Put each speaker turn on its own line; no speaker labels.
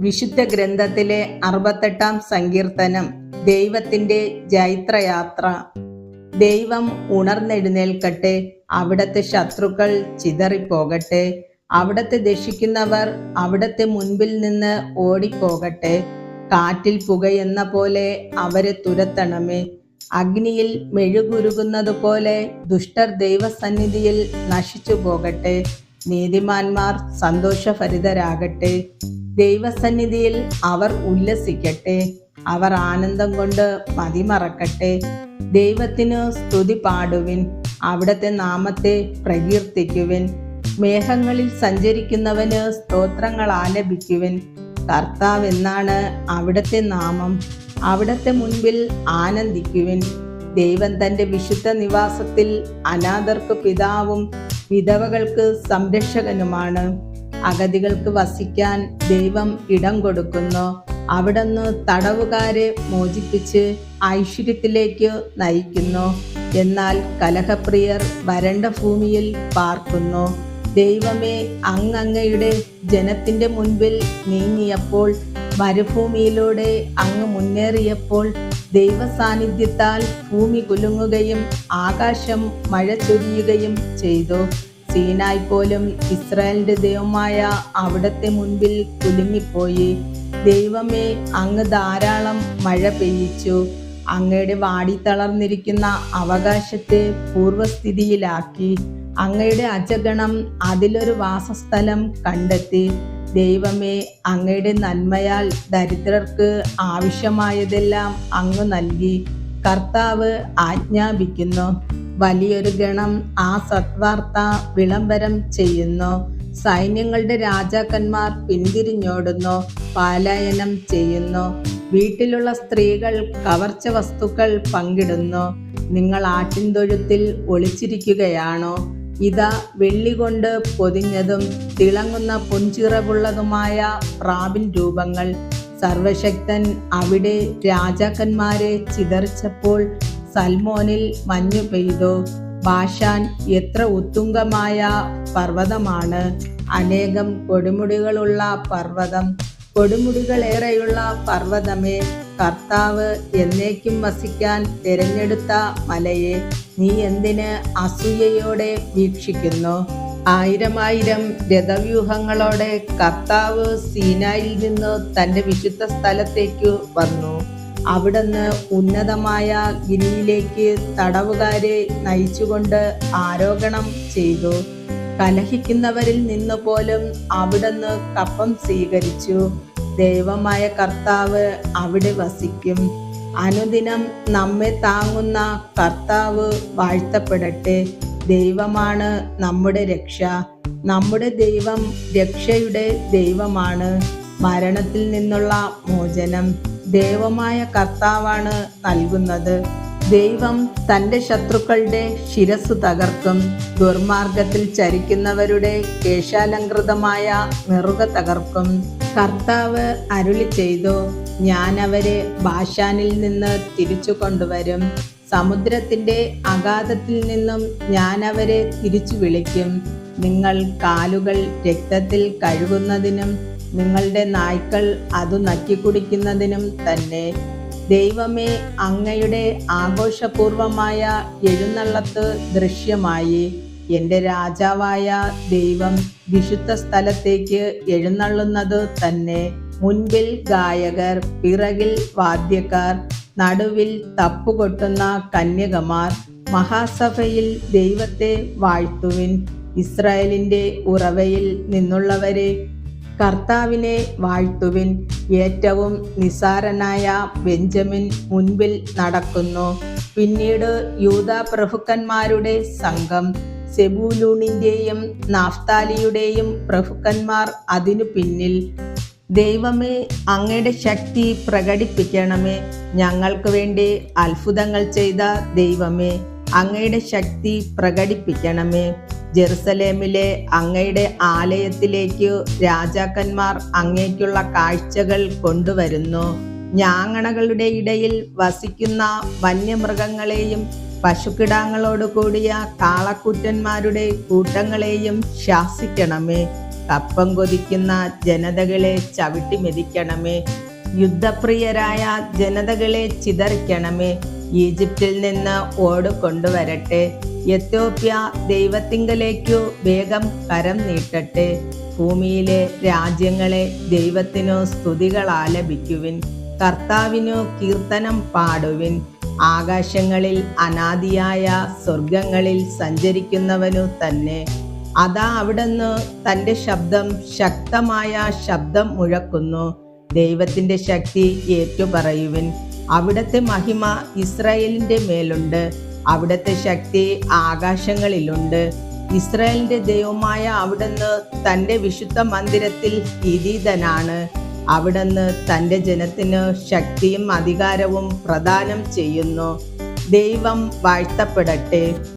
വിശുദ്ധ ഗ്രന്ഥത്തിലെ 68-ാം സങ്കീർത്തനം. ദൈവത്തിന്റെ ജൈത്രയാത്ര. ദൈവം ഉണർന്നെഴുന്നേൽക്കട്ടെ, അവിടത്തെ ശത്രുക്കൾ ചിതറിപ്പോകട്ടെ. അവിടത്തെ ദർശിക്കുന്നവർ അവിടത്തെ മുൻപിൽ നിന്ന് ഓടിപ്പോകട്ടെ. കാറ്റിൽ പുകയെന്ന പോലെ അവരെ തുരത്തണമേ. അഗ്നിയിൽ മെഴുകുരുകുന്നത് പോലെ ദുഷ്ടർ ദൈവസന്നിധിയിൽ നശിച്ചു പോകട്ടെ. നീതിമാന്മാർ സന്തോഷഭരിതരാകട്ടെ. ദൈവസന്നിധിയിൽ അവർ ഉല്ലസിക്കട്ടെ. അവർ ആനന്ദം കൊണ്ട് മതിമറക്കട്ടെ. ദൈവത്തിനു സ്തുതി പാടുവിൻ, അവിടുത്തെ നാമത്തെ പ്രകീർത്തിക്കുവിൻ. മേഘങ്ങളിൽ സഞ്ചരിക്കുന്നവന് സ്തോത്രങ്ങൾ ആലപിക്കുവിൻ. കർത്താവ് എന്നാണ് അവിടുത്തെ നാമം, അവിടുത്തെ മുൻപിൽ ആനന്ദിക്കുവിൻ. ദൈവം തന്റെ വിശുദ്ധ നിവാസത്തിൽ അനാഥർക്ക് പിതാവും വിധവകൾക്ക് സംരക്ഷകനുമാണ്. അഗതികൾക്ക് വസിക്കാൻ ദൈവം ഇടം കൊടുക്കുന്നു. അവിടുന്ന് തടവുകാരെ മോചിപ്പിച്ച് ഐശ്വര്യത്തിലേക്ക് നയിക്കുന്നു. എന്നാൽ കലഹപ്രിയർ വരണ്ട ഭൂമിയിൽ പാർക്കുന്നു. ദൈവമേ, അങ്ങയുടെ ജനത്തിന്റെ മുൻപിൽ നീങ്ങിയപ്പോൾ, മരുഭൂമിയിലൂടെ അങ്ങ് മുന്നേറിയപ്പോൾ, ദൈവ സാന്നിധ്യത്താൽ ഭൂമി കുലുങ്ങുകയും ആകാശം മഴ ചൊരിയുകയും ചെയ്തു. സീനായ് പോലും ഇസ്രായേലിന്റെ ദൈവമായ അവിടത്തെ മുൻപിൽ കുലുങ്ങിപ്പോയി. ദൈവമേ, അങ്ങ് ധാരാളം മഴ പെയ്യിച്ചു. അങ്ങയുടെ വാടിത്തളർന്നിരിക്കുന്ന അവകാശത്തെ പൂർവസ്ഥിതിയിലാക്കി. അങ്ങയുടെ അജഗണം അതിലൊരു വാസസ്ഥലം കണ്ടെത്തി. ദൈവമേ, അങ്ങയുടെ നന്മയാൽ ദരിദ്രർക്ക് ആവശ്യമായതെല്ലാം അങ്ങ് നൽകി. കർത്താവ് ആജ്ഞാപിക്കുന്നു, വലിയൊരു ഗണം ആ സത്വാർത്ത വിളംബരം ചെയ്യുന്നു. സൈന്യങ്ങളുടെ രാജാക്കന്മാർ പിന്തിരിഞ്ഞോടുന്നു, പലായനം ചെയ്യുന്നു. വീട്ടിലുള്ള സ്ത്രീകൾ കവർച്ച വസ്തുക്കൾ പങ്കിടുന്നു. നിങ്ങൾ ആട്ടിൻതൊഴുത്തിൽ ഒളിച്ചിരിക്കുകയാണോ? ഇതാ, വെള്ളി കൊണ്ട് പൊതിഞ്ഞതും തിളങ്ങുന്ന പൊൻചിറകുള്ളതുമായ പ്രാവിൻ രൂപങ്ങൾ. സർവശക്തൻ അവിടെ രാജാക്കന്മാരെ ചിതറിച്ചപ്പോൾ സൽമോനിൽ മഞ്ഞു പെയ്തു. ബാഷാൻ എത്ര ഉത്തുംഗമായ പർവ്വതമാണ്! അനേകം കൊടുമുടികളുള്ള പർവ്വതം, കൊടുമുടികളേറെയുള്ള പർവ്വതമേ, കർത്താവ് എന്നേക്കും വസിക്കാൻ തിരഞ്ഞെടുത്ത മലയെ നീ എന്തിന് അസൂയയോടെ വീക്ഷിക്കുന്നു? ആയിരം രഥവ്യൂഹങ്ങളോടെ കർത്താവ് സീനായിൽ നിന്ന് തന്റെ വിശുദ്ധ സ്ഥലത്തേക്ക് വന്നു. അവിടുന്ന് ഉന്നതമായ ഗിരിയിലേക്ക് തടവുകാരെ നയിച്ചുകൊണ്ട് ആരോഹണം ചെയ്തു. കലഹിക്കുന്നവരിൽ നിന്ന് പോലും അവിടുന്ന് കപ്പം സ്വീകരിച്ചു. ദൈവമായ കർത്താവ് അവിടെ വസിക്കും. അനുദിനം നമ്മെ താങ്ങുന്ന കർത്താവ് വാഴ്ത്തപ്പെടട്ടെ. ദൈവമാണ് നമ്മുടെ രക്ഷ. നമ്മുടെ ദൈവം രക്ഷയുടെ ദൈവമാണ്. മരണത്തിൽ നിന്നുള്ള മോചനം ദൈവമായ കർത്താവാണ് നൽകുന്നത്. ദൈവം തന്റെ ശത്രുക്കളുടെ ശിരസ് തകർക്കും. ദുർമാർഗത്തിൽ ചരിക്കുന്നവരുടെ കേശാലങ്കൃതമായ നെറുക തകർക്കും. കർത്താവ് അരുളി ചെയ്തു, ഞാൻ അവരെ ബാഷാനിൽ നിന്ന് തിരിച്ചു കൊണ്ടുവരും. സമുദ്രത്തിന്റെ അഗാധത്തിൽ നിന്നും ഞാൻ അവരെ തിരിച്ചു വിളിക്കും. നിങ്ങൾ കാലുകൾ രക്തത്തിൽ കഴുകുന്നതിനും നിങ്ങളുടെ നായ്ക്കൾ അതു നക്കിക്കുടിക്കുന്നതിനും തന്നെ. ദൈവമേ, അങ്ങയുടെ ആഘോഷപൂർവമായ എഴുന്നള്ളത്ത് ദൃശ്യമായി. എൻ്റെ രാജാവായ ദൈവം വിശുദ്ധ സ്ഥലത്തേക്ക് എഴുന്നള്ളുന്നത് തന്നെ. മുൻപിൽ ഗായകർ, പിറകിൽ വാദ്യക്കാർ, നടുവിൽ തപ്പുകൊട്ടുന്ന കന്യകമാർ. മഹാസഭയിൽ ദൈവത്തെ വാഴ്ത്തുവിൻ. ഇസ്രായേലിന്റെ ഉറവയിൽ നിന്നുള്ളവരെ കർത്താവിനെ വാഴ്ത്തുവിൻ. ഏറ്റവും നിസാരനായ ബെഞ്ചമിൻ മുൻപിൽ നടക്കുന്നു. പിന്നീട് യൂദാ പ്രഭുക്കന്മാരുടെ സംഘം. സെബൂലൂണിന്റെയും നാഫ്താലിയുടെയും പ്രഭുക്കന്മാർ അതിനു പിന്നിൽ. ദൈവമേ, അങ്ങയുടെ ശക്തി പ്രകടിപ്പിക്കണമേ. ഞങ്ങൾക്ക് വേണ്ടി അത്ഭുതങ്ങൾ ചെയ്ത ദൈവമേ, അങ്ങയുടെ ശക്തി പ്രകടിപ്പിക്കണമേ. ജെറുസലേമിലെ അങ്ങയുടെ ആലയത്തിലേക്ക് രാജാക്കന്മാർ അങ്ങേക്കുള്ള കാഴ്ചകൾ കൊണ്ടുവരുന്നു. ഞാങ്ങണകളുടെ ഇടയിൽ വസിക്കുന്ന വന്യമൃഗങ്ങളെയും പശുക്കിടാങ്ങളോട് കൂടിയ കാളക്കൂറ്റന്മാരുടെ കൂട്ടങ്ങളെയും ശാസിക്കണമേ. കപ്പം കൊതിക്കുന്ന ജനതകളെ ചവിട്ടി മെതിക്കണമേ. യുദ്ധപ്രിയരായ ജനതകളെ ചിതറിക്കണമേ. ഈജിപ്തിൽ നിന്ന് ഓട് കൊണ്ടുവരട്ടെ. എത്യോപ്യ ദൈവത്തിങ്കലേക്കു വേഗം കരം നീട്ടട്ടെ. ഭൂമിയിലെ രാജ്യങ്ങളെ ദൈവത്തിനു സ്തുതികൾ ആലപിക്കുവിൻ. കർത്താവിനു കീർത്തനം പാടുവിൻ. ആകാശങ്ങളിൽ അനാദിയായ സ്വർഗങ്ങളിൽ സഞ്ചരിക്കുന്നവനു തന്നെ. അതാ അവിടുന്ന് തൻ്റെ ശബ്ദം ശക്തമായ ശബ്ദം മുഴക്കുന്നു. ദൈവത്തിൻ്റെ ശക്തി ഏറ്റുപറയുവിൻ. അവിടുത്തെ മഹിമ ഇസ്രായേലിൻ്റെ മേലുണ്ട്. അവിടുത്തെ ശക്തി ആകാശങ്ങളിലുണ്ട്. ഇസ്രായേലിന്റെ ദൈവമായ അവിടുന്ന് തൻ്റെ വിശുദ്ധ മന്ദിരത്തിൽ സ്ഥിതീതനാണ്. അവിടുന്ന് തൻ്റെ ജനത്തിന് ശക്തിയും അധികാരവും പ്രദാനം ചെയ്യുന്നു. ദൈവം വാഴ്ത്തപ്പെടട്ടെ.